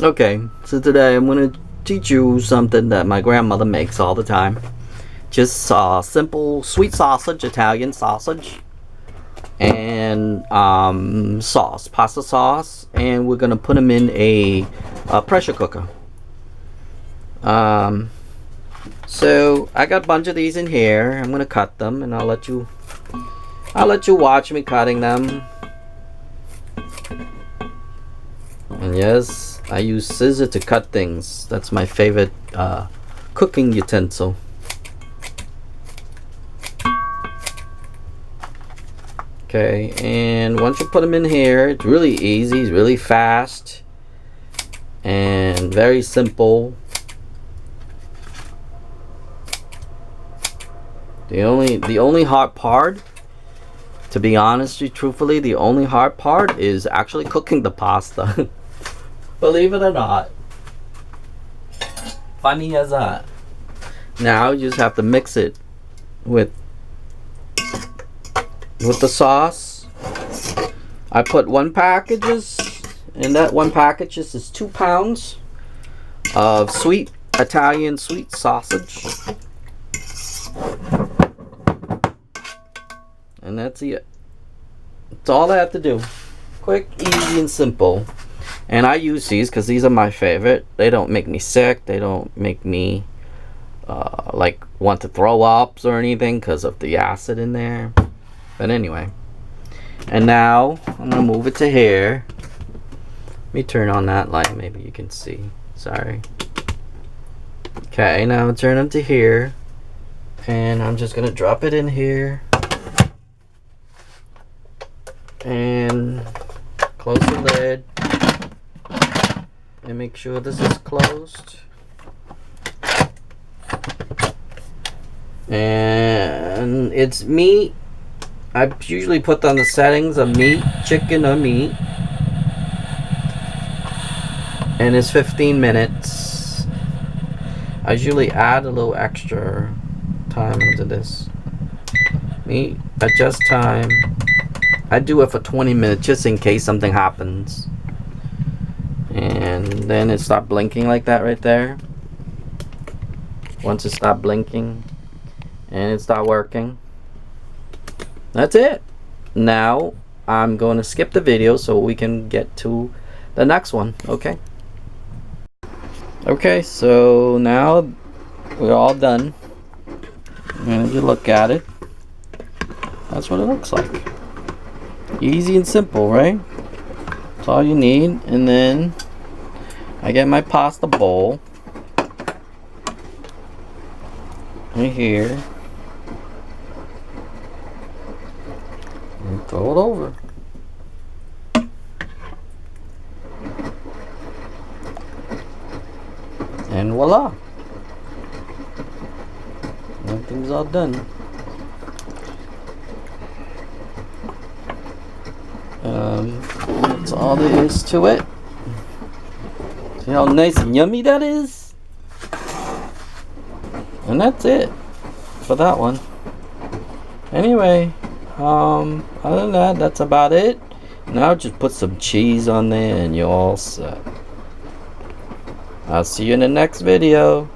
Okay, so today I'm going to teach you something that my grandmother makes all the time. Just simple sweet sausage, Italian sausage, and sauce, pasta sauce, and we're going to put them in a pressure cooker. So I got a bunch of these in here. I'm going to cut them, and I'll let you watch me cutting them. And yes, I use scissors to cut things. That's my favorite cooking utensil. Okay, and once you put them in here, it's really easy, it's really fast, and very simple. The only hard part, to be honest, truthfully, the only hard part is actually cooking the pasta. Believe it or not. Funny as that. Now you just have to mix it with the sauce. I put 1 packages, and that 1 package is 2 pounds of sweet Italian sweet sausage. And that's it. That's all I have to do. Quick, easy, and simple. And I use these because these are my favorite. They don't make me sick. They don't make me like want to throw up or anything because of the acid in there. But anyway. And now I'm going to move it to here. Let me turn on that light. Maybe you can see. Sorry. Okay, now turn them to here. And I'm just going to drop it in here. And close the lid. And make sure this is closed. And it's meat. I usually put on the settings of meat, chicken or meat. And it's 15 minutes. I usually add a little extra time into this. Meat, adjust time. I do it for 20 minutes just in case something happens. And then it stopped blinking like that right there. Once it stopped blinking and it stopped working, that's it. Now I'm going to skip the video so we can get to the next one. Okay, so now we're all done. And if you look at it, that's what it looks like. Easy and simple, right? That's all you need. And then I get my pasta bowl right here and throw it over. And voila, everything's all done. That's all there is to it. See how nice and yummy that is? And that's it for that one. Anyway, other than that, that's about it. Now just put some cheese on there and you're all set. I'll see you in the next video.